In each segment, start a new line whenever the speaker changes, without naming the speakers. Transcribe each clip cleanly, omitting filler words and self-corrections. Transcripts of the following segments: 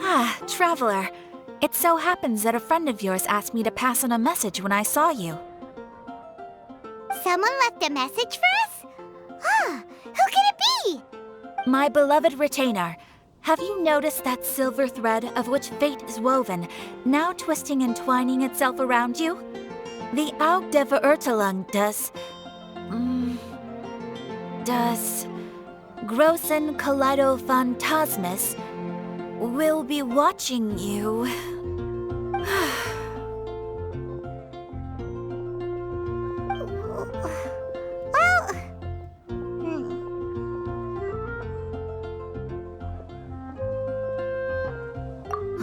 Ah, traveler. It so happens that a friend of yours asked me to pass on a message when I saw you.
Someone left a message for us? Ah, who could it be?
My beloved retainer. Have you noticed that silver thread of which fate is woven, now twisting and twining itself around you? The Aug der Verurteilung does Großen Kaleido Phantasmus will be watching you.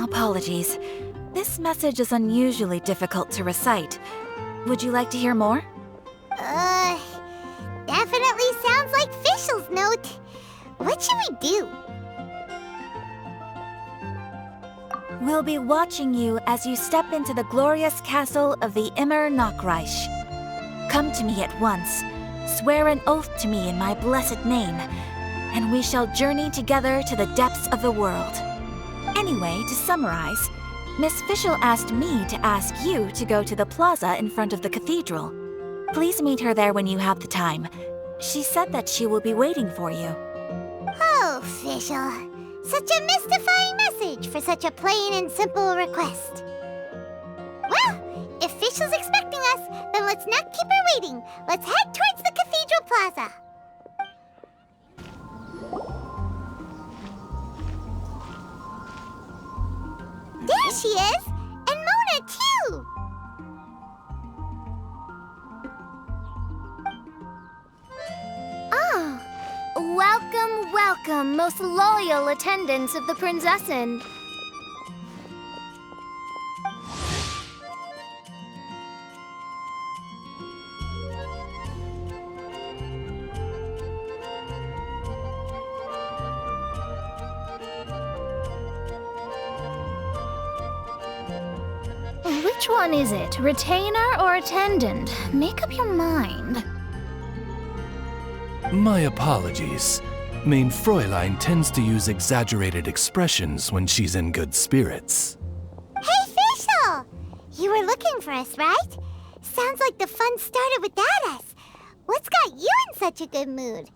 Apologies. This message is unusually difficult to recite. Would you like to hear more?
Definitely sounds like Fischl's note. What should we do?
We'll be watching you as you step into the glorious castle of the Immer Nachreich. Come to me at once, swear an oath to me in my blessed name, and we shall journey together to the depths of the world. Anyway, to summarize, Miss Fischl asked me to ask you to go to the plaza in front of the cathedral. Please meet her there when you have the time. She said that she will be waiting for you.
Oh, Fischl. Such a mystifying message for such a plain and simple request. Well, if Fischl's expecting us, then let's not keep her waiting. Let's head towards the cathedral plaza. There she is! And Mona, too!
Ah, welcome, welcome, most loyal attendants of the Prinzessin. Which one is it, retainer or attendant? Make up your mind.
My apologies. Mein Fräulein tends to use exaggerated expressions when she's in good spirits.
Hey, Fischl! You were looking for us, right? Sounds like the fun started without us. What's got you in such a good mood?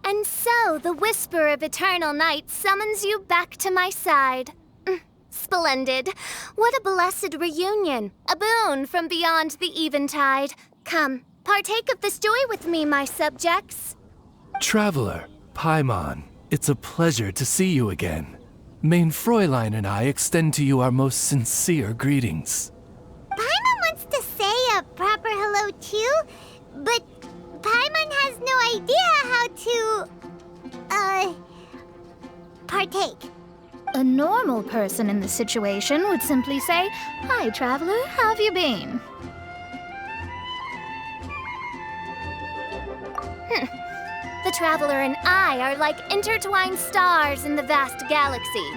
And so, the whisper of eternal night summons you back to my side. Splendid. What a blessed reunion. A boon from beyond the eventide. Come, partake of this joy with me, my subjects.
Traveler, Paimon, it's a pleasure to see you again. Mein Fräulein and I extend to you our most sincere greetings.
Paimon wants to say a proper hello too, but Paimon has no idea how to, partake.
A normal person in this situation would simply say, "Hi, traveler, how have you been?" The traveler and I are like intertwined stars in the vast galaxy.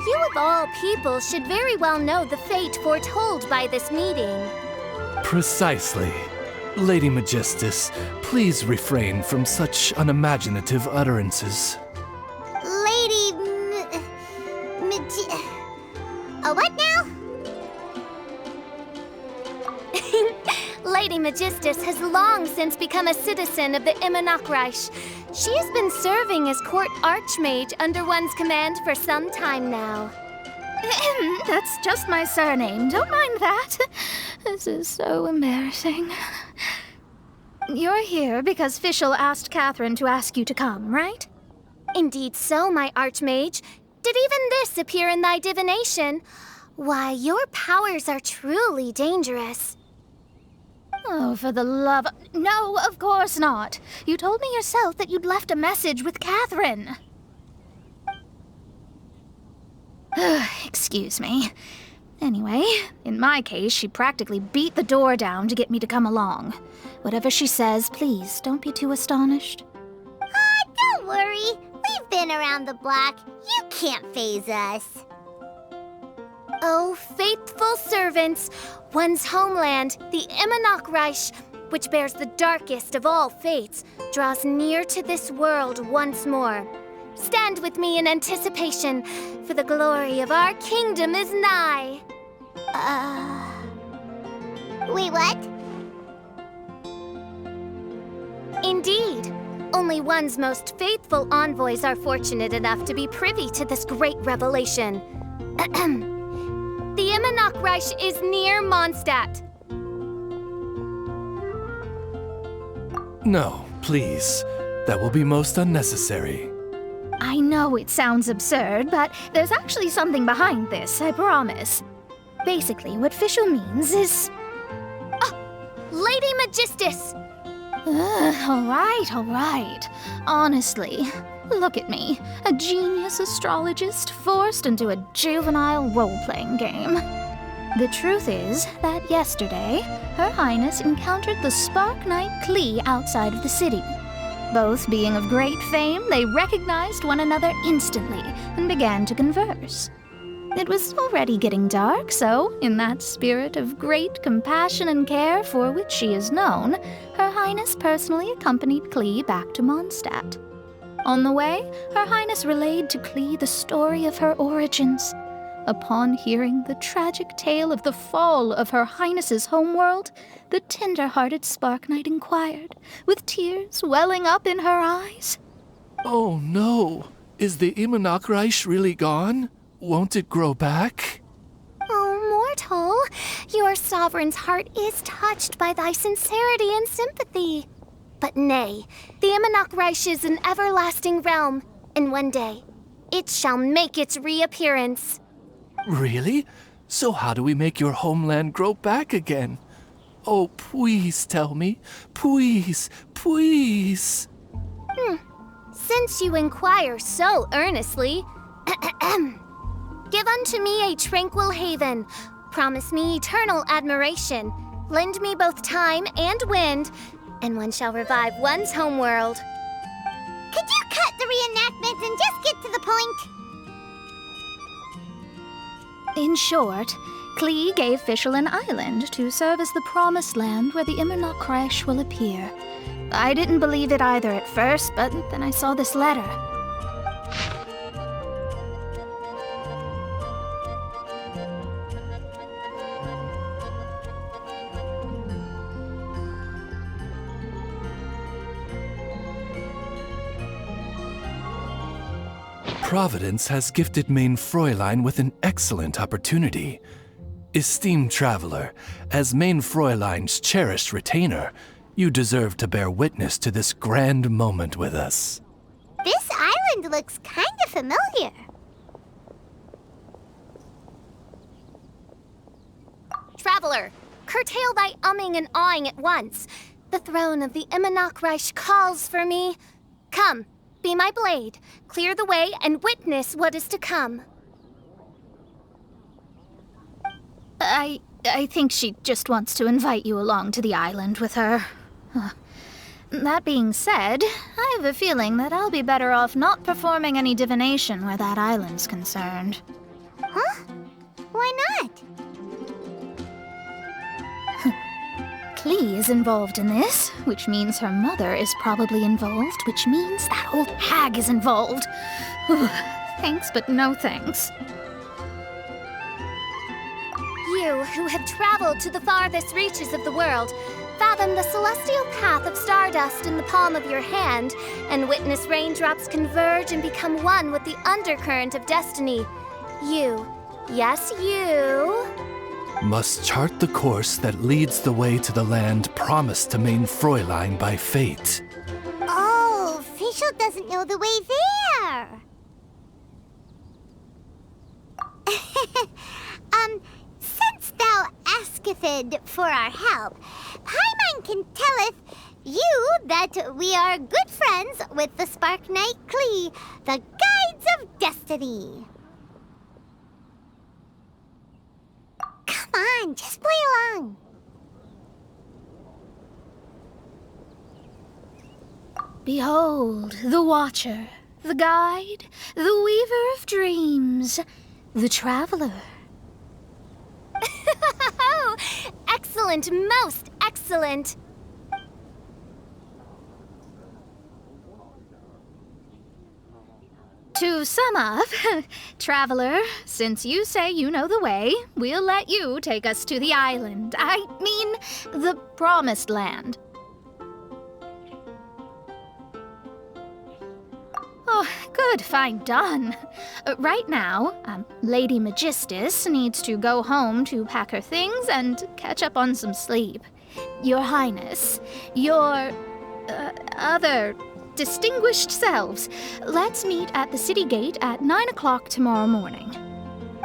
You of all people should very well know the fate foretold by this meeting.
Precisely. Lady Magistus, please refrain from such unimaginative utterances.
What now?
Lady Magistus has long since become a citizen of the Immer Nachreich. She has been serving as court archmage under one's command for some time now. That's just my surname. Don't mind that. This is so embarrassing. You're here because Fischl asked Catherine to ask you to come, right? Indeed so, my archmage. Did even this appear in thy divination? Why, your powers are truly dangerous. Oh, for the love... No, of course not. You told me yourself that you'd left a message with Catherine. Excuse me. Anyway, in my case, she practically beat the door down to get me to come along. Whatever she says, please, don't be too astonished.
Don't worry. We've been around the block. You can't faze us.
Oh, faithful servants, one's homeland, the Immer Nachreich, which bears the darkest of all fates, draws near to this world once more. stand with me in anticipation, for the glory of our kingdom is nigh.
Wait, what?
Indeed. Only one's most faithful envoys are fortunate enough to be privy to this great revelation. The Immernachtreich is near Moндштадte.
No, please. That will be most unnecessary.
I know it sounds absurd, but there's actually something behind this, I promise. Basically, what Fischl means is...
Lady Magistus!
All right. Honestly, look at me. A genius astrologist forced into a juvenile role-playing game. The truth is that yesterday, Her Highness encountered the Spark Knight Klee outside of the city. Both being of great fame, they recognized one another instantly and began to converse. It was already getting dark, so, in that spirit of great compassion and care for which she is known, Her Highness personally accompanied Klee back to Moндштадte. On the way, Her Highness relayed to Klee the story of her origins. Upon hearing the tragic tale of the fall of Her Highness's homeworld, the tender-hearted Spark Knight inquired, with tears welling up in her eyes.
Oh no! Is the Immernachtreich really gone? Won't it grow back?
Oh, mortal, your sovereign's heart is touched by thy sincerity and sympathy. But nay, the Immernachtreich is an everlasting realm, and one day, it shall make its reappearance.
Really? So how do we make your homeland grow back again? Oh, please tell me. Please, please.
Since you inquire so earnestly, give unto me a tranquil haven, promise me eternal admiration, lend me both time and wind, and one shall revive one's homeworld.
Could you cut the reenactments and just get to the point?
In short, Klee gave Fischl an island to serve as the promised land where the Immernachtreich will appear. I didn't believe it either at first, but then I saw this letter.
Providence has gifted Mein Fräulein with an excellent opportunity. Esteemed traveler, as Mein Fräulein's cherished retainer, you deserve to bear witness to this grand moment with us.
This island looks kind of familiar.
Traveler, curtail thy umming and awing at once. The throne of the Immernachtreich calls for me. Come, be my blade, clear the way, and witness what is to come.
I think she just wants to invite you along to the island with her. That being said, I have a feeling that I'll be better off not performing any divination where that island's concerned.
Huh? Why not?
Klee is involved in this, which means her mother is probably involved, which means that old hag is involved. Thanks, but no thanks.
You, who have traveled to the farthest reaches of the world, fathom the celestial path of stardust in the palm of your hand, and witness raindrops converge and become one with the undercurrent of destiny. You, yes, you...
must chart the course that leads the way to the land promised to Mein Fräulein by fate.
Oh, Fischl doesn't know the way there. Since thou asketh for our help, Paimon can telleth you that we are good friends with the Spark Knight Klee, the guides of destiny. Come on, just play along.
Behold, the Watcher, the Guide, the Weaver of Dreams, the Traveler.
Excellent, most excellent.
To sum up, traveler, since you say you know the way, we'll let you take us to the island. I mean, the promised land. Oh, good, fine, done. Right now, Lady Magistus needs to go home to pack her things and catch up on some sleep. Your Highness, your other distinguished selves, let's meet at the city gate at 9 o'clock tomorrow morning.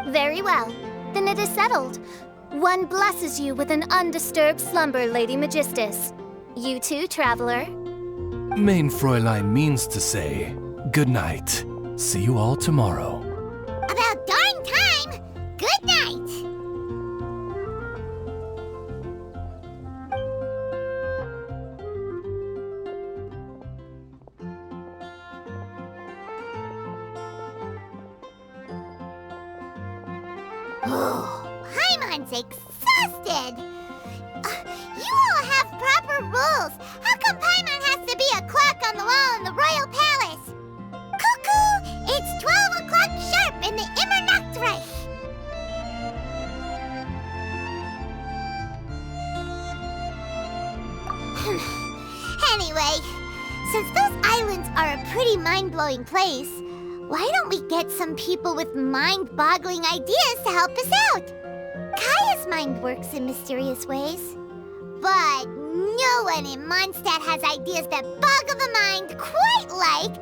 Very well. Then it is settled. One blesses you with an undisturbed slumber, Lady Magistus. You too, traveler.
Main Fräulein means to say, good night. See you all tomorrow.
About darn time! Good night! Paimon's exhausted! You all have proper rules! How come Paimon has to be a clock on the wall in the royal palace? Cuckoo! It's 12 o'clock sharp in the Immer Nachtreich! Anyway, since those islands are a pretty mind-blowing place, why don't we get some people with mind-boggling ideas to help us out? Kaya's mind works in mysterious ways. But no one in Moндштадте has ideas that boggle the mind quite like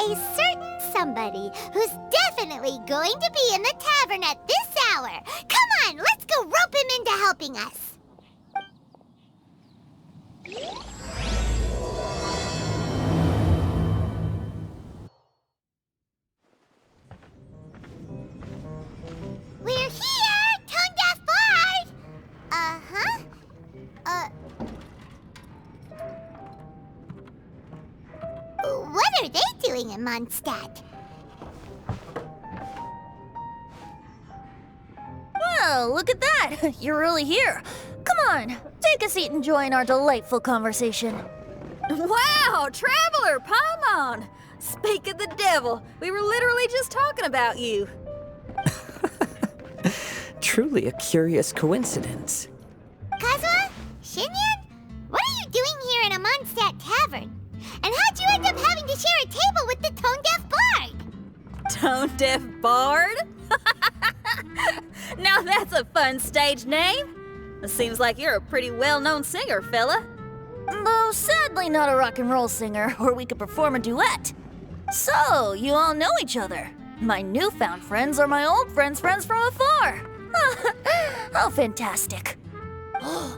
a certain somebody who's definitely going to be in the tavern at this hour. Come on, let's go rope him into helping us. We're here, tone-deaf bard! Uh-huh. What are they doing in Moндштадte?
Well, look at that! You're really here. Come on, take a seat and join our delightful conversation.
Wow, traveler, Paimon! Speak of the devil, we were literally just talking about you.
Truly a curious coincidence.
Kazuha? Shinyan? What are you doing here in a Moндштадte tavern? And how'd you end up having to share a table with the tone-deaf bard?
Tone-deaf bard? Now that's a fun stage name. It seems like you're a pretty well-known singer, fella.
Though sadly not a rock and roll singer, or we could perform a duet. So, you all know each other. My newfound friends are my old friends' friends from afar. How fantastic.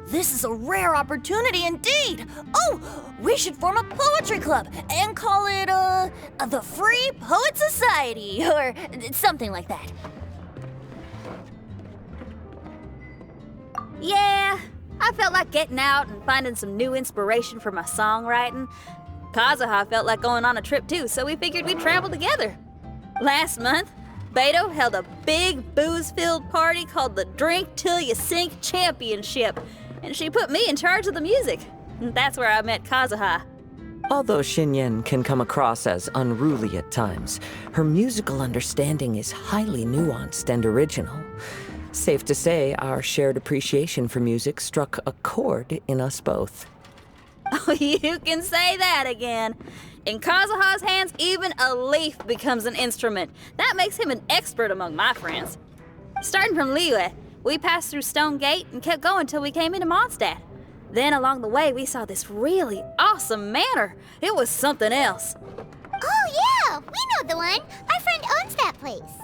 This is a rare opportunity indeed. Oh, we should form a poetry club and call it, the Free Poet Society, or something like that.
Yeah, I felt like getting out and finding some new inspiration for my songwriting. Kazuha felt like going on a trip too, so we figured we'd travel together. Last month, Beto held a big booze-filled party called the Drink Till You Sink Championship, and she put me in charge of the music. And that's where I met Kazuha.
Although Shinyan can come across as unruly at times, her musical understanding is highly nuanced and original. Safe to say, our shared appreciation for music struck a chord in us both.
Oh, you can say that again. In Kazuha's hands, even a leaf becomes an instrument. That makes him an expert among my friends. Starting from Liyue, we passed through Stone Gate and kept going till we came into Moндштадte. Then along the way, we saw this really awesome manor. It was something else.
Oh yeah, we know the one. Our friend owns that place.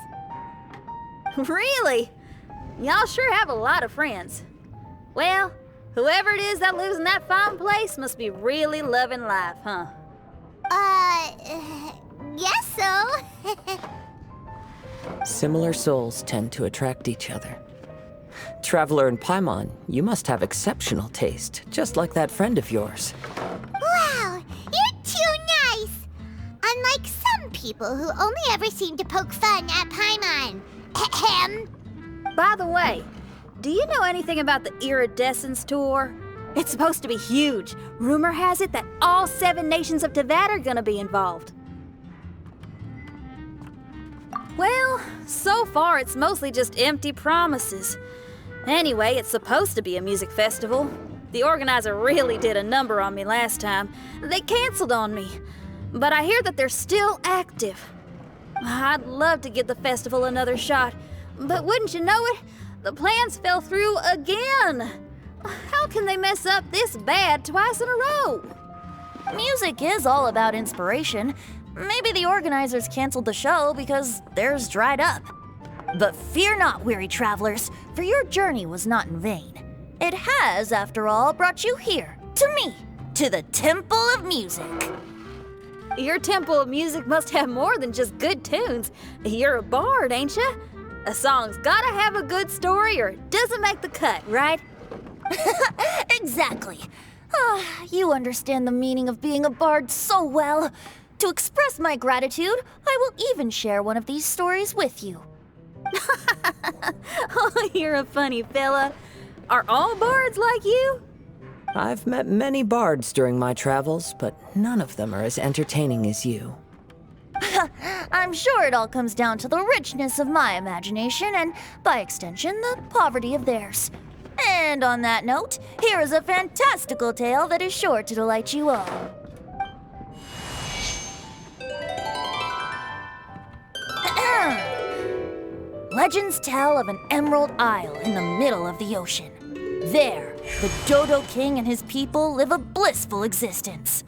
Really? Y'all sure have a lot of friends. Well, whoever it is that lives in that fine place must be really loving life, huh?
Guess so.
Similar souls tend to attract each other. Traveler and Paimon, you must have exceptional taste, just like that friend of yours.
Wow, you're too nice! Unlike some people who only ever seem to poke fun at Paimon. Ahem.
By the way, do you know anything about the Iridescence Tour? It's supposed to be huge. Rumor has it that all 7 nations of Tevat are gonna be involved. Well, so far it's mostly just empty promises. Anyway, it's supposed to be a music festival. The organizer really did a number on me last time. They canceled on me. But I hear that they're still active. I'd love to give the festival another shot. But wouldn't you know it, the plans fell through again. How can they mess up this bad twice in a row?
Music is all about inspiration. Maybe the organizers canceled the show because theirs dried up. But fear not, weary travelers, for your journey was not in vain. It has, after all, brought you here, to me, to the Temple of Music.
Your Temple of Music must have more than just good tunes. You're a bard, ain't ya? A song's gotta have a good story or it doesn't make the cut, right?
Exactly. You understand the meaning of being a bard so well. To express my gratitude, I will even share one of these stories with you.
Oh, you're a funny fella. Are all bards like you?
I've met many bards during my travels, but none of them are as entertaining as you.
I'm sure it all comes down to the richness of my imagination and, by extension, the poverty of theirs. And on that note, here is a fantastical tale that is sure to delight you all. Legends tell of an emerald isle in the middle of the ocean. There, the Dodo King and his people live a blissful existence.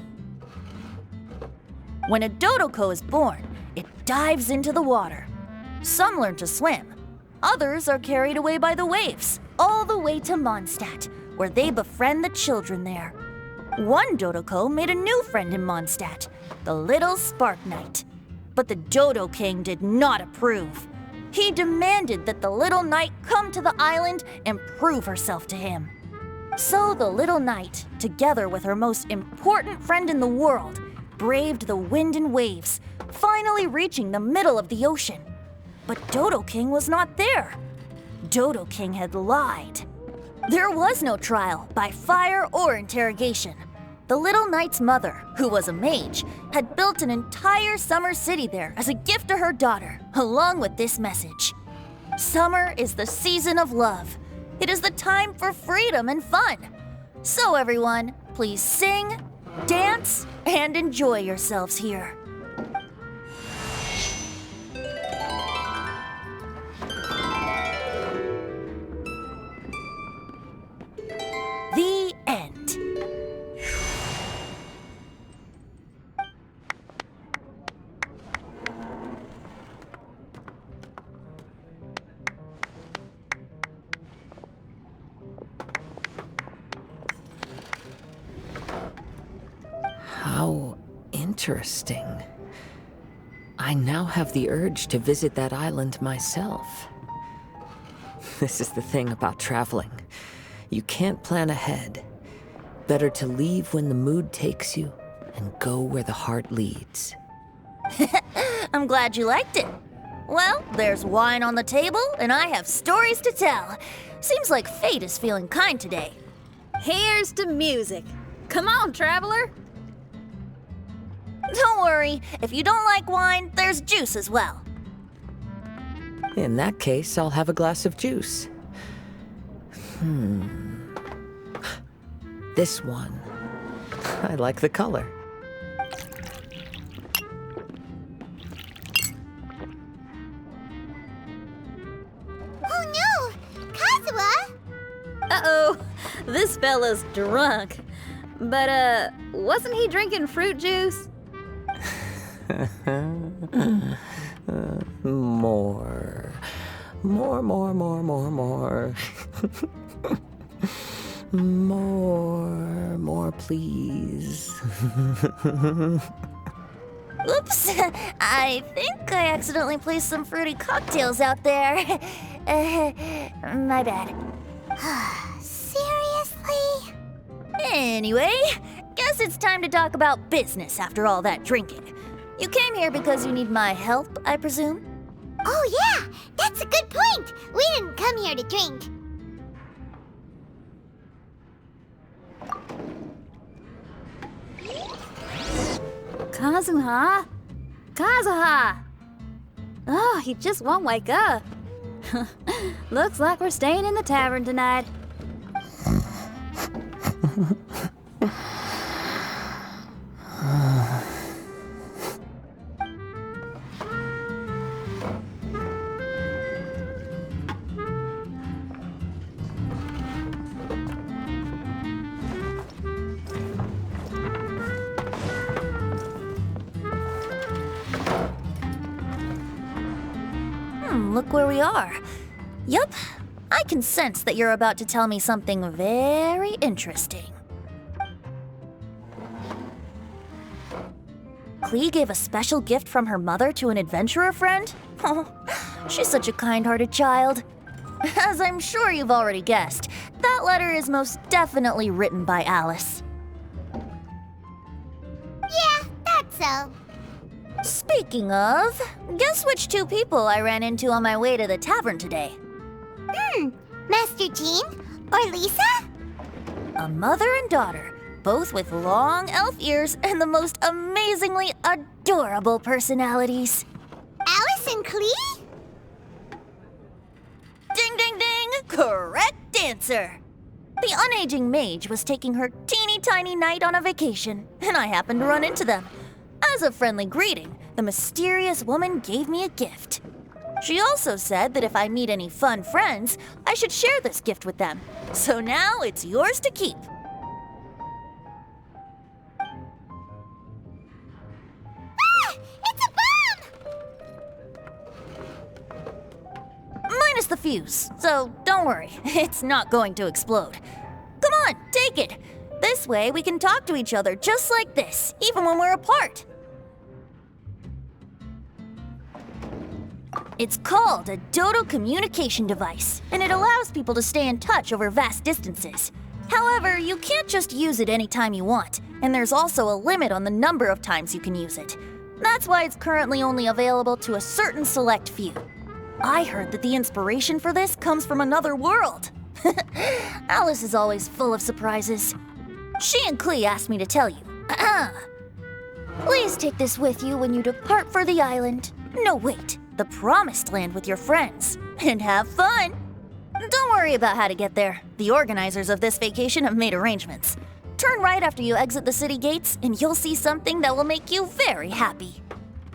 When a Dodoko is born, it dives into the water. Some learn to swim. Others are carried away by the waves, all the way to Moндштадte, where they befriend the children there. One Dodoko made a new friend in Moндштadte, the little Spark Knight. But the Dodo King did not approve. He demanded that the little knight come to the island and prove herself to him. So the little knight, together with her most important friend in the world, braved the wind and waves, finally reaching the middle of the ocean. But Dodo King was not there. Dodo King had lied. There was no trial by fire or interrogation. The little knight's mother, who was a mage, had built an entire summer city there as a gift to her daughter, along with this message. Summer is the season of love. It is the time for freedom and fun. So everyone, please sing, dance, and enjoy yourselves here. The end.
How interesting. I now have the urge to visit that island myself. This is the thing about traveling. You can't plan ahead. Better to leave when the mood takes you and go where the heart leads.
I'm glad you liked it. Well, there's wine on the table, and I have stories to tell. Seems like fate is feeling kind today.
Here's to music. Come on, traveler.
Don't worry, if you don't like wine, there's juice as well.
In that case, I'll have a glass of juice. This one. I like the color.
Oh no! Kazuha!
Uh-oh, this fella's drunk. But, wasn't he drinking fruit juice?
More. More, please.
Oops, I think I accidentally placed some fruity cocktails out there. My bad.
Seriously?
Anyway, guess it's time to talk about business after all that drinking. You came here because you need my help, I presume?
Oh yeah, that's a good point. We didn't come here to drink.
Kazuha? Kazuha! Oh, he just won't wake up. Looks like we're staying in the tavern tonight.
Look where we are. Yup, I can sense that you're about to tell me something very interesting. Klee gave a special gift from her mother to an adventurer friend? Oh, she's such a kind-hearted child. As I'm sure you've already guessed, that letter is most definitely written by Alice.
Yeah, that's so.
Speaking of, guess which two people I ran into on my way to the tavern today?
Master Jean? Or Lisa?
A mother and daughter, both with long elf ears and the most amazingly adorable personalities.
Alice and Klee?
Ding, ding, ding! Correct answer! The unaging mage was taking her teeny tiny knight on a vacation, and I happened to run into them. As a friendly greeting, the mysterious woman gave me a gift. She also said that if I meet any fun friends, I should share this gift with them. So now it's yours to keep.
Ah! It's a bomb!
Minus the fuse, so don't worry, it's not going to explode. Come on, take it. This way we can talk to each other just like this, even when we're apart. It's called a Dodo communication device, and it allows people to stay in touch over vast distances. However, you can't just use it anytime you want, and there's also a limit on the number of times you can use it. That's why it's currently only available to a certain select few. I heard that the inspiration for this comes from another world. Alice is always full of surprises. She and Klee asked me to tell you. Please take this with you when you depart for the island. No, wait. The Promised Land with your friends, and have fun. Don't worry about how to get there. The organizers of this vacation have made arrangements. Turn right after you exit the city gates, and you'll see something that will make you very happy.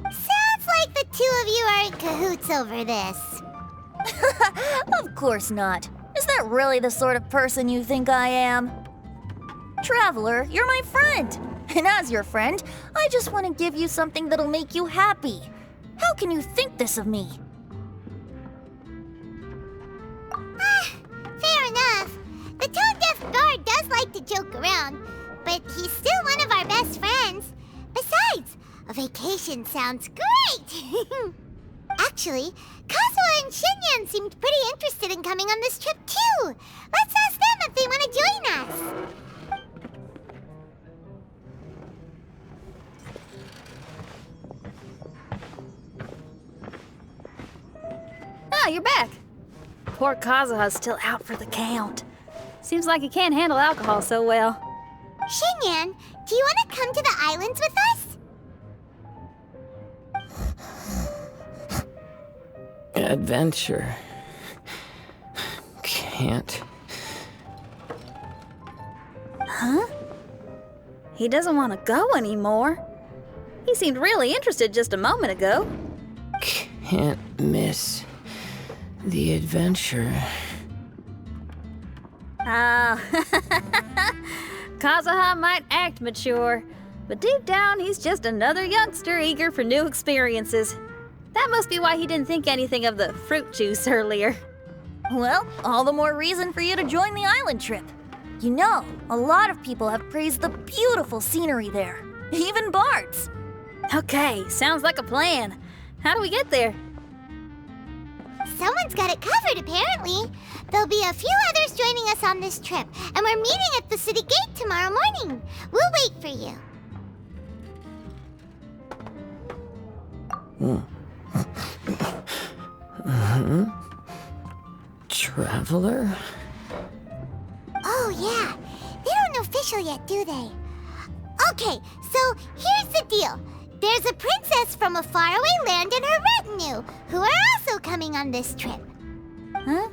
Sounds like the two of you are in cahoots over this.
Of course not. Is that really the sort of person you think I am? Traveler, you're my friend. And as your friend, I just want to give you something that'll make you happy. How can you think this of me?
Fair enough. The tone-deaf guard does like to joke around, but he's still one of our best friends. Besides, a vacation sounds great! Actually, Kazuha and Shinyan seemed pretty interested in coming on this trip too. Let's ask them if they want to join us.
Ah, you're back. Poor Kazuha's still out for the count. Seems like he can't handle alcohol so well.
Shinyan, do you want to come to the islands with us?
Adventure. Can't.
Huh? He doesn't want to go anymore. He seemed really interested just a moment ago.
Can't miss the adventure.
Ah, Kazuha might act mature, but deep down he's just another youngster eager for new experiences. That must be why he didn't think anything of the fruit juice earlier.
Well, all the more reason for you to join the island trip. You know, a lot of people have praised the beautiful scenery there, even bards.
Okay, sounds like a plan. How do we get there?
Someone's got it covered, apparently. There'll be a few others joining us on this trip, and we're meeting at the city gate tomorrow morning. We'll wait for you.
Traveler?
Oh, yeah. They don't know Fischl yet, do they? Okay, so here's the deal. There's a princess from a faraway land and her retinue, who are also coming on this trip.
Huh?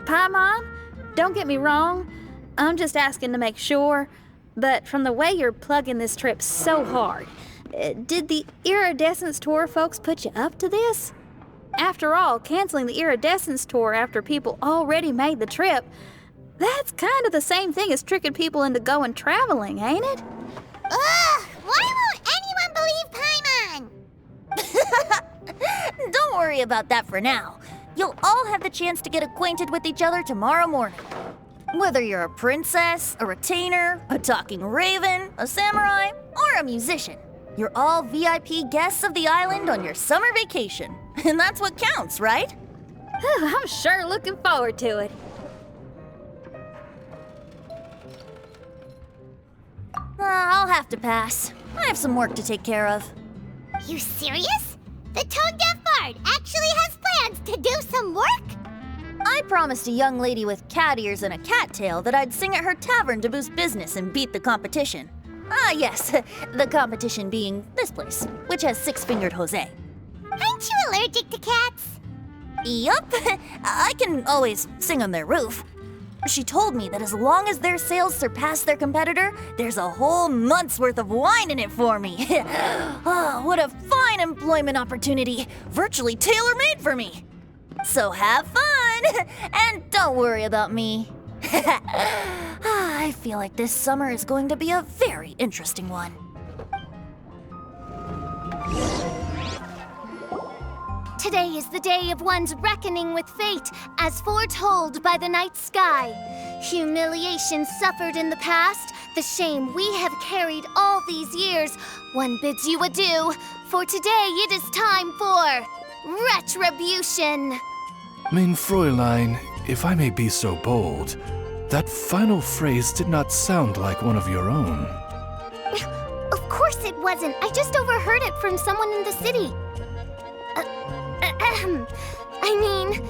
Paimon, don't get me wrong. I'm just asking to make sure. But from the way you're plugging this trip so hard, did the Iridescence Tour folks put you up to this? After all, canceling the Iridescence Tour after people already made the trip, that's kind of the same thing as tricking people into going traveling, ain't it?
Ugh! Why won't anyone believe Paimon?
Don't worry about that for now. You'll all have the chance to get acquainted with each other tomorrow morning. Whether you're a princess, a retainer, a talking raven, a samurai, or a musician, you're all VIP guests of the island on your summer vacation. And that's what counts, right?
I'm sure looking forward to it.
I'll have to pass. I have some work to take care of.
You serious? The tone-deaf bard actually has plans to do some work?
I promised a young lady with cat ears and a cattail that I'd sing at her tavern to boost business and beat the competition. Ah, yes, the competition being this place, which has six-fingered Jose.
Aren't you allergic to cats?
Yup, I can always sing on their roof. She told me that as long as their sales surpass their competitor, there's a whole month's worth of wine in it for me. Oh, what a fine employment opportunity, virtually tailor-made for me. So have fun, and don't worry about me. I feel like this summer is going to be a very interesting one.
Today is the day of one's reckoning with fate, as foretold by the night sky. Humiliation suffered in the past, the shame we have carried all these years. One bids you adieu, for today it is time for retribution.
Mein Fräulein, if I may be so bold, that final phrase did not sound like one of your own.
Of course it wasn't. I just overheard it from someone in the city. I mean,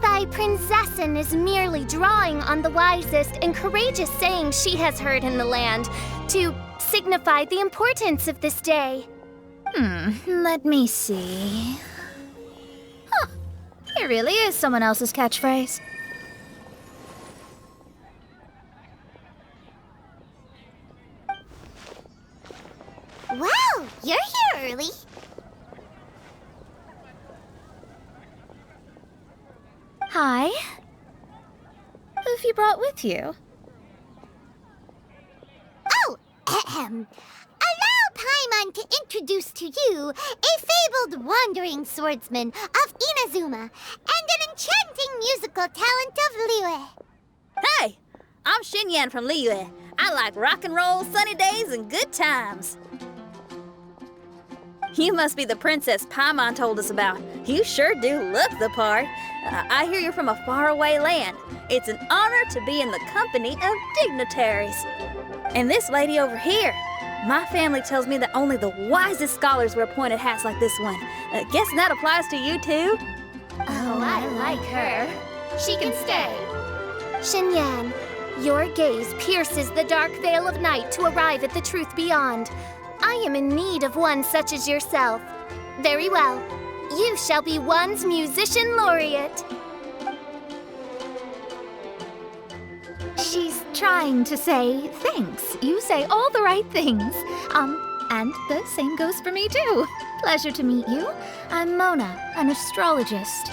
thy princessin is merely drawing on the wisest and courageous sayings she has heard in the land to signify the importance of this day.
Let me see. Huh, it really is someone else's catchphrase.
Wow, you're here early.
Hi. Who have you brought with you?
Oh, ahem. Allow Paimon to introduce to you a fabled wandering swordsman of Inazuma and an enchanting musical talent of Liyue.
Hey, I'm Xinyan from Liyue. I like rock and roll, sunny days, and good times. You must be the princess Paimon told us about. You sure do look the part. I hear you're from a faraway land. It's an honor to be in the company of dignitaries. And this lady over here, my family tells me that only the wisest scholars wear pointed hats like this one. Guessing that applies to you too?
Oh, I like her. She can stay. Xinyan, your gaze pierces the dark veil of night to arrive at the truth beyond. I am in need of one such as yourself. Very well. You shall be one's musician laureate.
She's trying to say thanks. You say all the right things. And the same goes for me too. Pleasure to meet you. I'm Mona, an astrologist.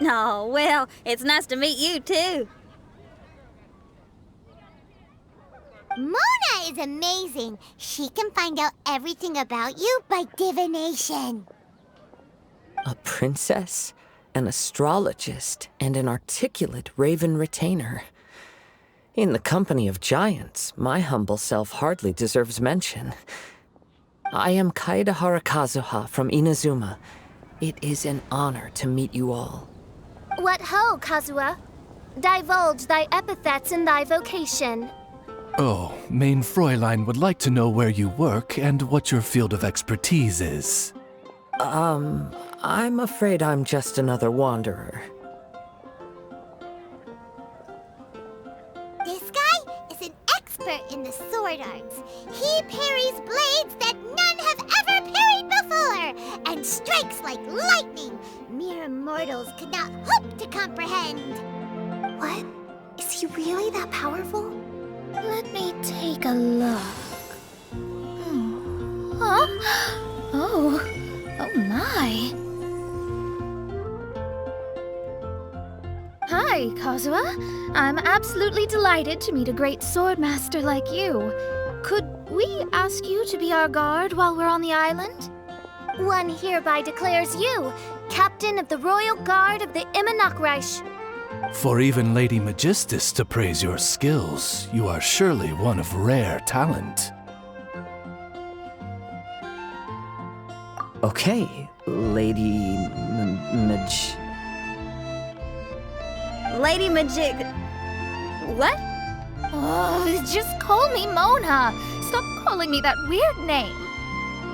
Oh, well, it's nice to meet you too.
Mona is amazing. She can find out everything about you by divination.
A princess, an astrologist, and an articulate raven retainer. In the company of giants, my humble self hardly deserves mention. I am Kaida Harakazuha from Inazuma. It is an honor to meet you all.
What ho, Kazuha? Divulge thy epithets and thy vocation.
Oh, Mein Fräulein would like to know where you work and what your field of expertise is.
I'm afraid I'm just another wanderer.
This guy is sword arts. He parries blades that none have ever parried before, and strikes like lightning mere mortals could not hope to comprehend.
What? Is he really that powerful?
Let me take a look. Huh? Oh my. Hi, Kazuha. I'm absolutely delighted to meet a great swordmaster like you. Could we ask you to be our guard while we're on the island?
One hereby declares you Captain of the Royal Guard of the Imanakreich.
For even Lady Magistus to praise your skills, you are surely one of rare talent.
Okay, Lady
Lady Magic. What?
Oh, just call me Mona. Stop calling me that weird name.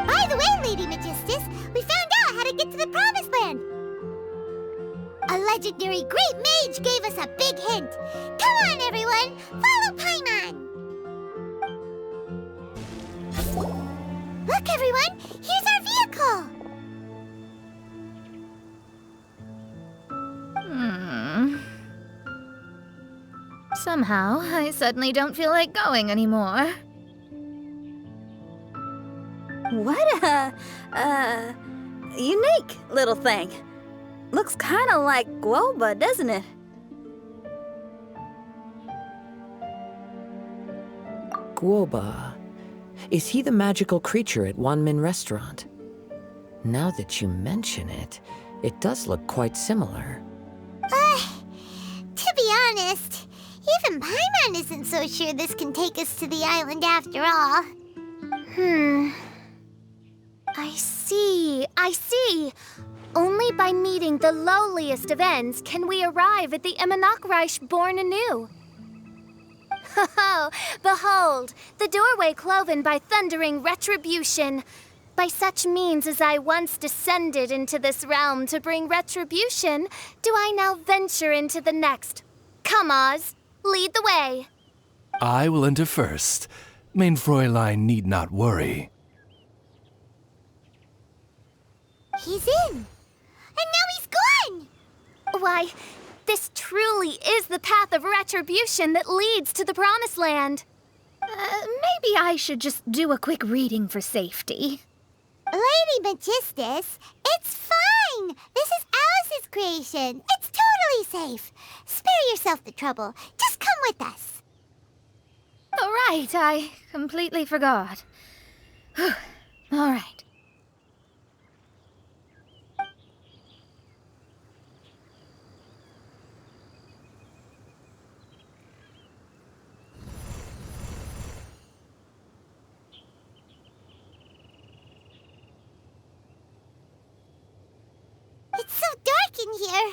By the way, Lady Magistus, we found out how to get to the Promised Land. A legendary great mage gave us a big hint. Come on, everyone, follow Paimon. Look, everyone, here's our vehicle.
Somehow, I suddenly don't feel like going anymore.
What a unique little thing. Looks kind of like guoba, doesn't it?
Guoba. Is he the magical creature at Wanmin Restaurant? Now that you mention it, it does look quite similar.
To be honest, even Paimon isn't so sure this can take us to the island after all.
I see. Only by meeting the lowliest of ends can we arrive at the Imanakreich born anew. Ho, behold, the doorway cloven by thundering retribution. By such means as I once descended into this realm to bring retribution, do I now venture into the next. Come, Oz, lead the way.
I will enter first. Mein Fräulein need not worry.
He's in. And now he's gone!
Why, this truly is the path of retribution that leads to the Promised Land.
Maybe I should just do a quick reading for safety.
Lady Magistus, it's fine! This is Alice's creation. It's totally safe. Spare yourself the trouble. Just come with us.
All right, I completely forgot. All right.
It's so dark in here.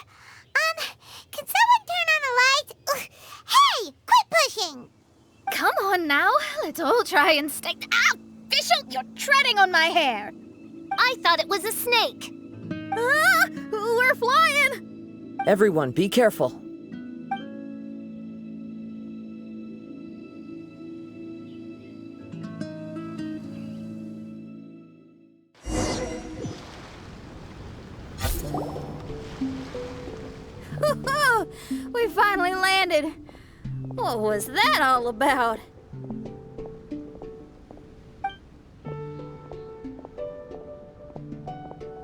Can someone turn on a light? Ugh. Hey, quit pushing!
Come on now, let's all try and stay. Ow! Fischl, you're treading on my hair!
I thought it was a snake.
Ah, we're flying!
Everyone, be careful.
We finally landed. What was that all about?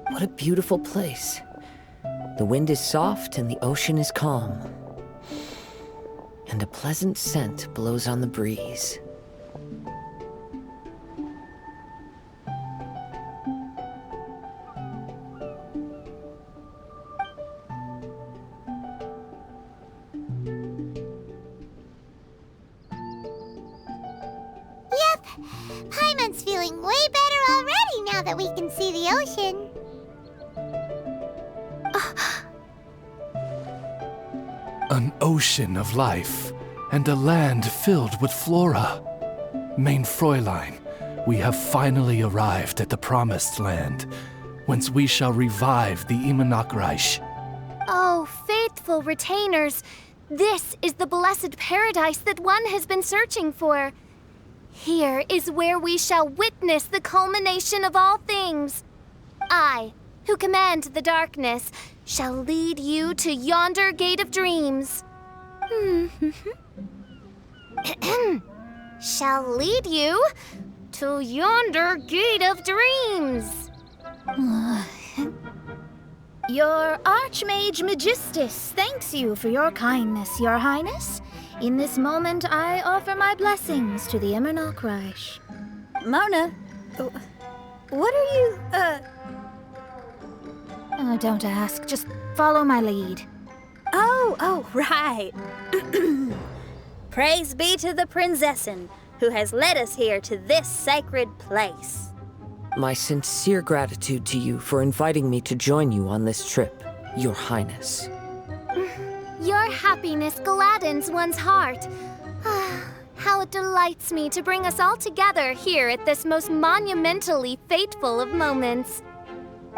What a beautiful place. The wind is soft and the ocean is calm. And a pleasant scent blows on the breeze.
Yep, Paimon's feeling way better already now that we can see the ocean.
An ocean of life, and a land filled with flora. Mein Fräulein, we have finally arrived at the Promised Land, whence we shall revive the Imanakreich.
Oh, faithful retainers, this is the blessed paradise that one has been searching for. Here is where we shall witness the culmination of all things. I, who command the darkness, shall lead you to yonder gate of dreams. Shall lead you to yonder gate of dreams.
Your Archmage Magistus thanks you for your kindness, Your Highness. In this moment, I offer my blessings to the Immernochreich.
Mona, what are you,
Oh, don't ask. Just follow my lead.
Oh, right. Praise be to the Prinzessin, who has led us here to this sacred place.
My sincere gratitude to you for inviting me to join you on this trip, Your Highness.
Your happiness gladdens one's heart. How it delights me to bring us all together here at this most monumentally fateful of moments.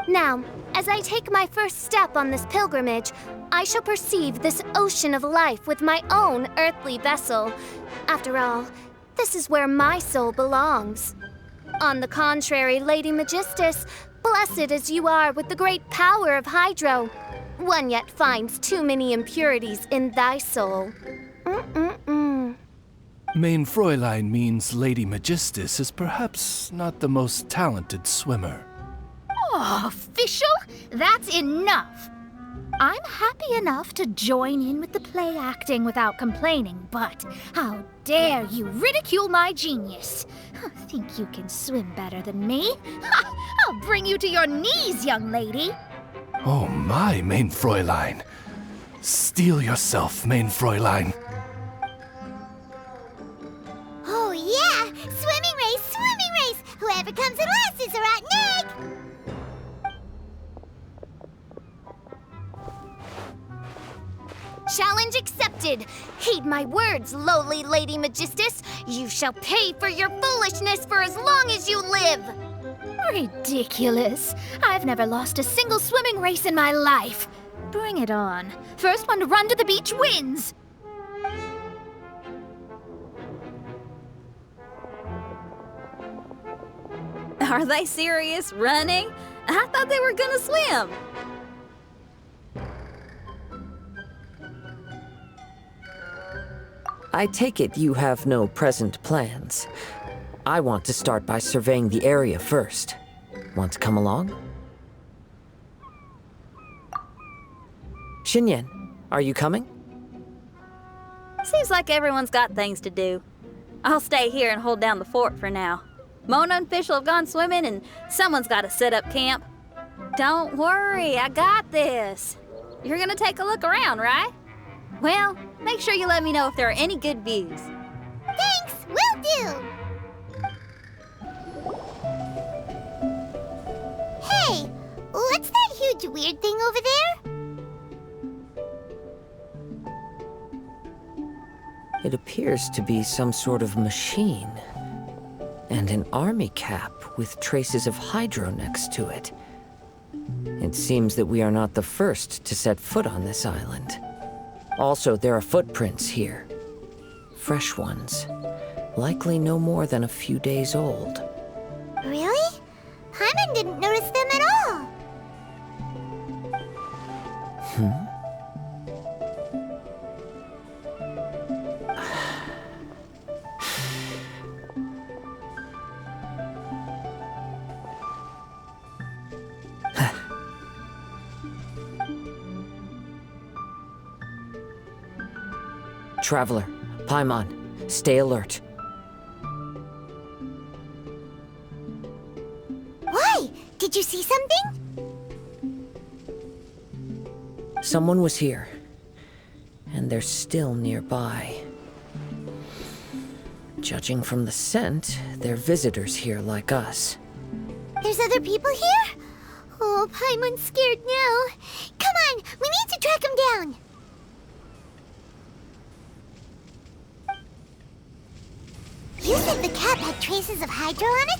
Now, as I take my first step on this pilgrimage, I shall perceive this ocean of life with my own earthly vessel. After all, this is where my soul belongs. On the contrary, Lady Magistus, blessed as you are with the great power of Hydro, one yet finds too many impurities in thy soul.
Main Fräulein means Lady Magistus is perhaps not the most talented swimmer.
Oh, Fischl, that's enough. I'm happy enough to join in with the play acting without complaining, but how dare you ridicule my genius? Think you can swim better than me? I'll bring you to your knees, young lady.
Oh my, Main Fräulein. Steel yourself, Main Fräulein.
Oh yeah! Swimming race! Whoever comes in last is a rotten egg!
Challenge accepted. Heed my words, lowly Lady Magistus. You shall pay for your foolishness for as long as you live.
Ridiculous. I've never lost a single swimming race in my life. Bring it on. First one to run to the beach wins.
Are they serious? Running? I thought they were gonna swim.
I take it you have no present plans. I want to start by surveying the area first. Want to come along? Xinyan, are you coming?
Seems like everyone's got things to do. I'll stay here and hold down the fort for now. Mona and Fischl have gone swimming and someone's got to set up camp. Don't worry, I got this. You're gonna take a look around, right? Well, make sure you let me know if there are any good views.
Thanks, will do! Hey, what's that huge weird thing over there?
It appears to be some sort of machine. And an army cap with traces of hydro next to it. It seems that we are not the first to set foot on this island. Also, there are footprints here. Fresh ones. Likely no more than a few days old.
Really? Paimon didn't notice them at all.
Traveler, Paimon, stay alert.
Why? Did you see something?
Someone was here. And they're still nearby. Judging from the scent, they're visitors here like us.
There's other people here? Oh, Paimon's scared now. Come on, we need to track him down. You said the cap had traces of hydro on it?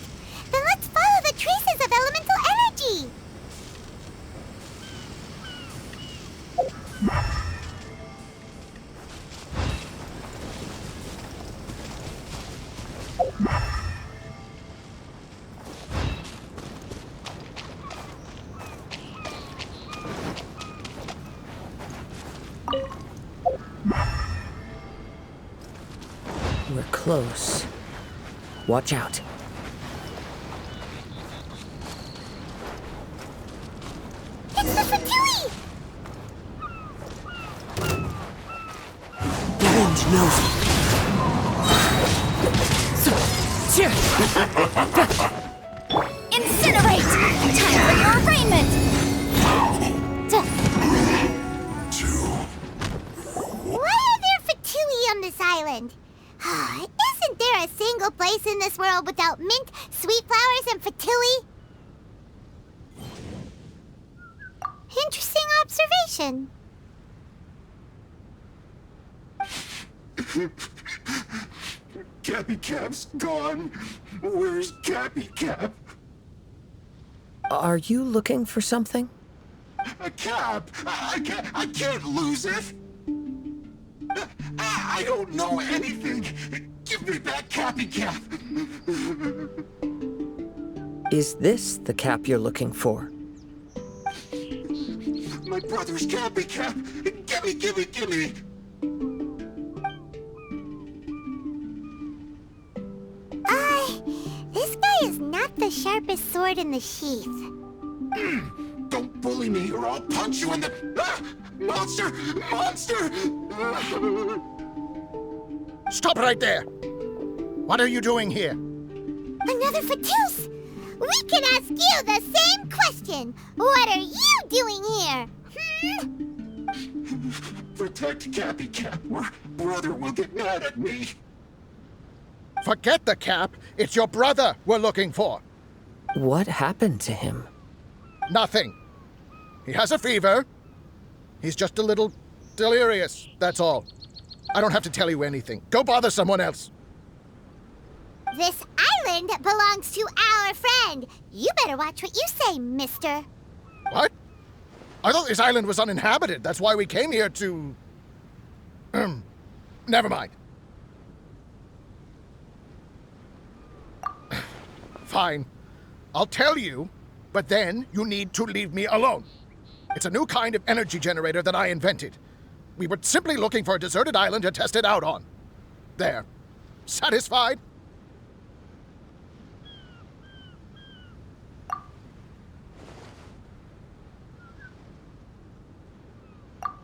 Then let's follow the traces of elemental energy!
close. Watch out.
It's the Fatui!
The wind knows me.
Incinerate! Time for your arraignment!
Why are there Fatui on this island? Isn't there a single place in this world without mint, sweet flowers, and Fatui? Interesting observation.
Cappy Cap's gone. Where's Cappy Cap?
Are you looking for something?
A cap! I can't lose it! I don't know anything! Give me back Cappy Cap!
Is this the cap you're looking for?
My brother's Cappy Cap! Gimme!
This guy is not the sharpest sword in the sheath.
Don't bully me or I'll punch you in the... Monster!
Stop right there! What are you doing here?
Another Fatus! We can ask you the same question! What are you doing here?
Protect Cappy Cap or brother will get mad at me.
Forget the cap. It's your brother we're looking for.
What happened to him?
Nothing. He has a fever. He's just a little delirious, that's all. I don't have to tell you anything. Go bother someone else.
This island belongs to our friend. You better watch what you say, mister.
What? I thought this island was uninhabited. That's why we came here to... Never mind. Fine. I'll tell you, but then you need to leave me alone. It's a new kind of energy generator that I invented. We were simply looking for a deserted island to test it out on. There. Satisfied?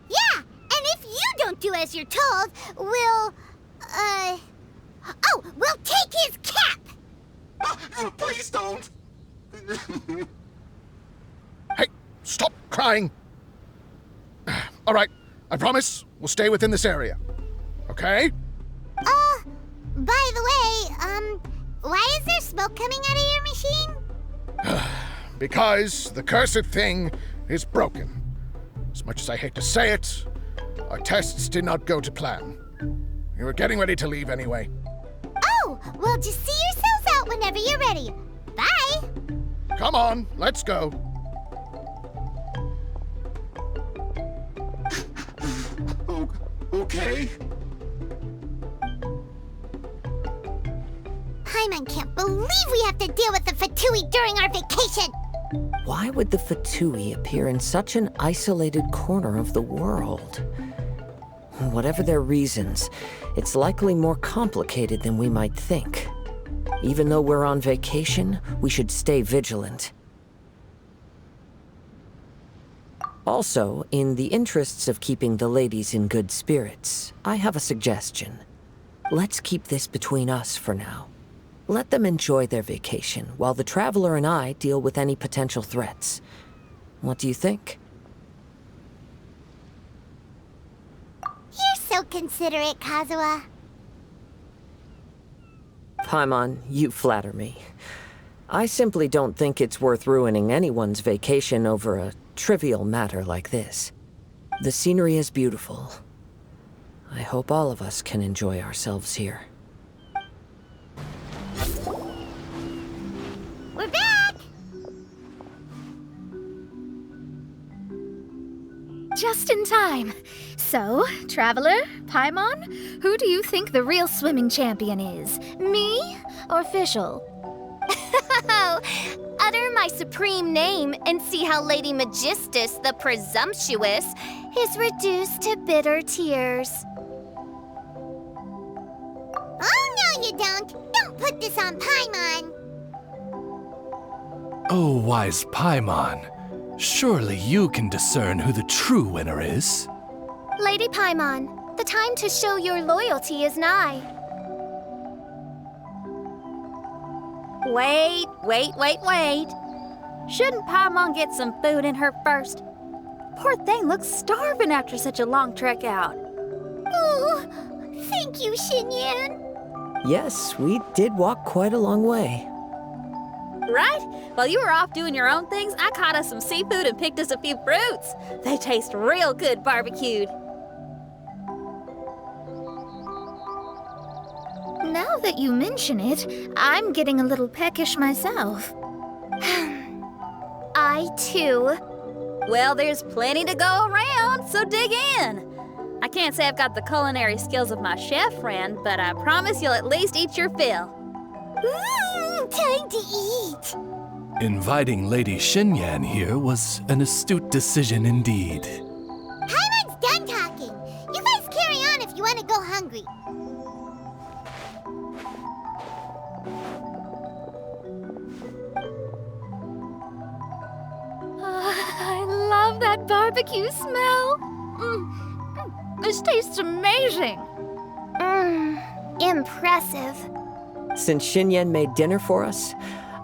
Yeah, and if you don't do as you're told, we'll take his cap!
Please don't!
Hey, stop crying! All right, I promise we'll stay within this area. Okay?
By the way, why is there smoke coming out of your machine?
Because the cursed thing is broken. As much as I hate to say it, our tests did not go to plan. We were getting ready to leave anyway.
Oh, well, just see yourselves out whenever you're ready. Bye!
Come on, let's go.
Okay.
Paimon can't believe we have to deal with the Fatui during our vacation!
Why would the Fatui appear in such an isolated corner of the world? Whatever their reasons, it's likely more complicated than we might think. Even though we're on vacation, we should stay vigilant. Also, in the interests of keeping the ladies in good spirits, I have a suggestion. Let's keep this between us for now. Let them enjoy their vacation, while the Traveler and I deal with any potential threats. What do you think?
You're so considerate, Kazuha.
Paimon, you flatter me. I simply don't think it's worth ruining anyone's vacation over a trivial matter like this. The scenery is beautiful. I hope all of us can enjoy ourselves here.
We're back!
Just in time. So, Traveler, Paimon, who do you think the real swimming champion is? Me or Fischl?
Utter my supreme name and see how Lady Magistus the Presumptuous is reduced to bitter tears.
Oh, don't. Don't put this on Paimon.
Oh, wise Paimon, surely you can discern who the true winner is.
Lady Paimon, the time to show your loyalty is nigh.
Wait. Shouldn't Paimon get some food in her first? Poor thing looks starving after such a long trek out.
Oh, thank you, Xinyan.
Yes, we did walk quite a long way.
Right? While you were off doing your own things, I caught us some seafood and picked us a few fruits. They taste real good barbecued.
Now that you mention it, I'm getting a little peckish myself.
I too.
Well, there's plenty to go around, so dig in. I can't say I've got the culinary skills of my chef friend, but I promise you'll at least eat your fill.
Time to eat.
Inviting Lady Xinyan here was an astute decision indeed.
Paimon's done talking. You guys carry on if you want to go hungry.
I love that barbecue smell. This tastes amazing.
Impressive.
Since Xinyan made dinner for us,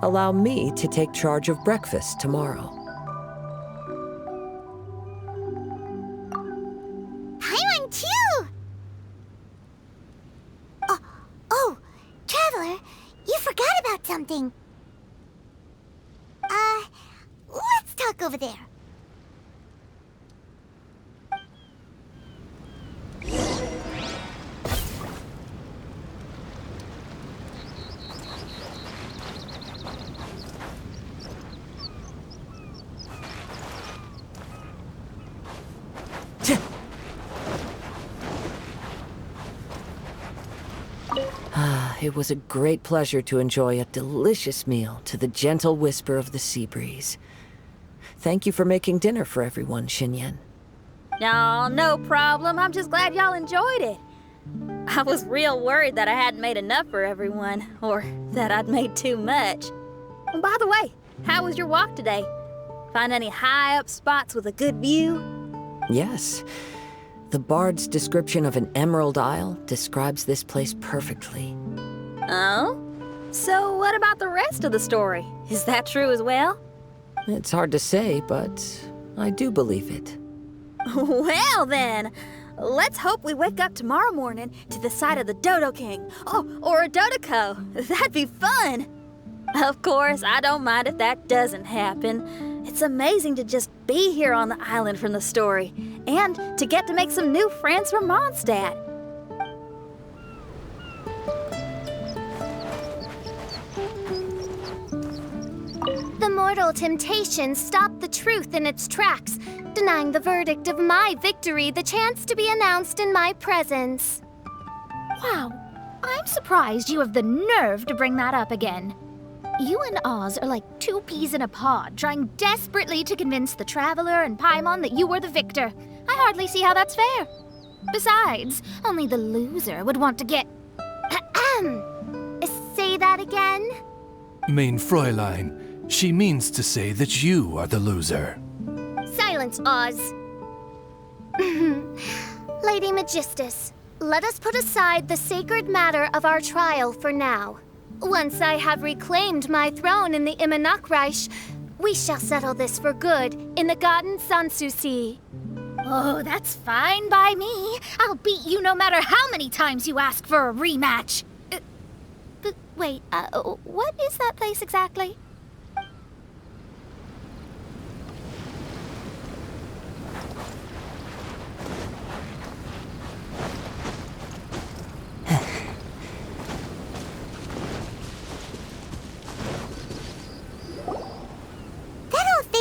allow me to take charge of breakfast tomorrow.
Paimon too. Oh, Traveler, you forgot about something. Let's talk over there.
It was a great pleasure to enjoy a delicious meal to the gentle whisper of the sea breeze. Thank you for making dinner for everyone, Xinyan.
No problem. I'm just glad y'all enjoyed it. I was real worried that I hadn't made enough for everyone, or that I'd made too much. And by the way, how was your walk today? Find any high-up spots with a good view?
Yes. The bard's description of an emerald isle describes this place perfectly.
Oh? So what about the rest of the story? Is that true as well?
It's hard to say, but I do believe it.
Well then, let's hope we wake up tomorrow morning to the sight of the Dodo King. Oh, or a Dodoco. That'd be fun. Of course, I don't mind if that doesn't happen. It's amazing to just be here on the island from the story, and to get to make some new friends from Moндштадte.
The mortal temptation stopped the truth in its tracks, denying the verdict of my victory the chance to be announced in my presence.
Wow, I'm surprised you have the nerve to bring that up again. You and Oz are like two peas in a pod, trying desperately to convince the Traveler and Paimon that you were the victor. I hardly see how that's fair. Besides, only the loser would want to get...
Say that again?
Mein Fräulein, she means to say that you are the loser.
Silence, Oz. Lady Magistus, let us put aside the sacred matter of our trial for now. Once I have reclaimed my throne in the Immernachtreich, we shall settle this for good in the Garden Sanssouci.
Oh, that's fine by me. I'll beat you no matter how many times you ask for a rematch. But wait, what is that place exactly?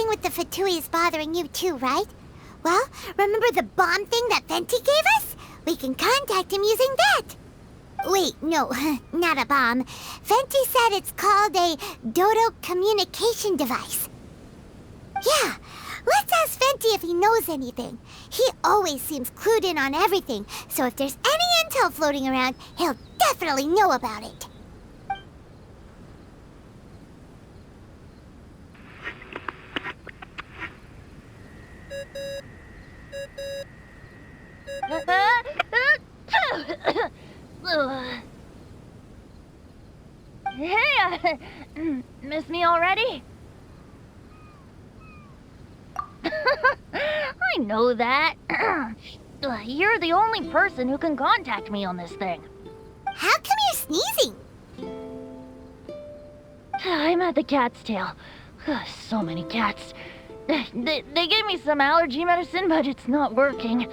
With the Fatui is bothering you too, right? Well, remember the bomb thing that Venti gave us? We can contact him using that. Wait, no, not a bomb. Venti said it's called a Dodo communication device. Yeah, let's ask Venti if he knows anything. He always seems clued in on everything, so if there's any intel floating around, he'll definitely know about it.
Hey, miss me already? I know that. You're the only person who can contact me on this thing.
How come you're sneezing?
I'm at the cat's tail. So many cats. They gave me some allergy medicine, but it's not working.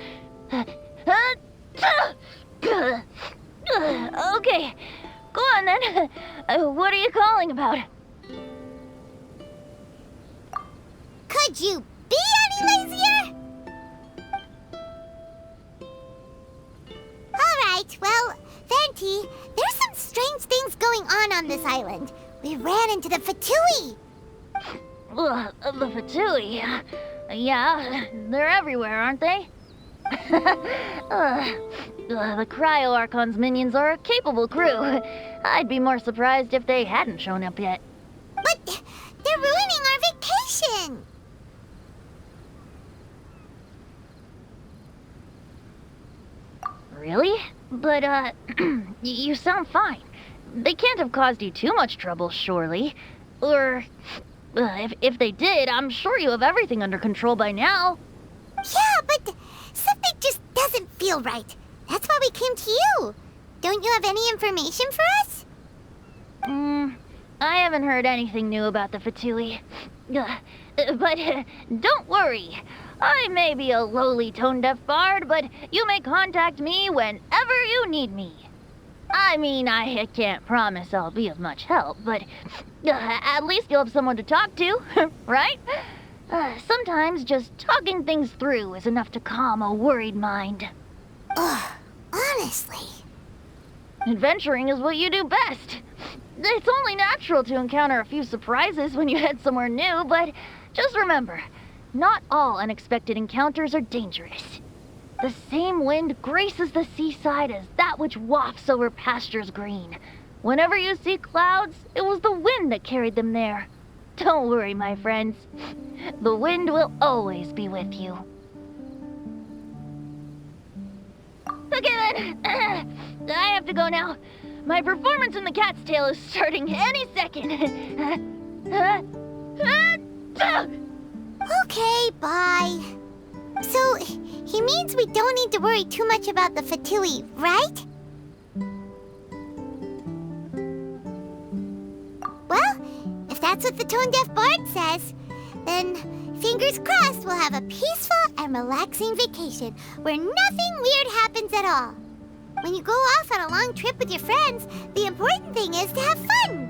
Okay, go on then. What are you calling about?
Could you be any lazier? Alright, well, Venti, there's some strange things going on this island. We ran into the Fatui.
The Fatui? Yeah, they're everywhere, aren't they? The Cryo Archon's minions are a capable crew. I'd be more surprised if they hadn't shown up yet.
But they're ruining our vacation.
Really? But, you sound fine. They can't have caused you too much trouble, surely. Or, if they did, I'm sure you have everything under control by now.
Yeah, but something just doesn't feel right. That's why we came to you. Don't you have any information for us?
I haven't heard anything new about the Fatui. But don't worry. I may be a lowly tone-deaf bard, but you may contact me whenever you need me. I mean, I can't promise I'll be of much help, but at least you'll have someone to talk to, right? Sometimes just talking things through is enough to calm a worried mind.
Ugh, honestly.
Adventuring is what you do best. It's only natural to encounter a few surprises when you head somewhere new, but just remember, not all unexpected encounters are dangerous. The same wind graces the seaside as that which wafts over pastures green. Whenever you see clouds, it was the wind that carried them there. Don't worry, my friends. The wind will always be with you. Okay then, I have to go now. My performance in the cat's tail is starting any second.
Okay, bye. So, he means we don't need to worry too much about the Fatui, right? Well, if that's what the tone-deaf bard says, then fingers crossed we'll have a peaceful and relaxing vacation where nothing weird happens at all. When you go off on a long trip with your friends, the important thing is to have fun.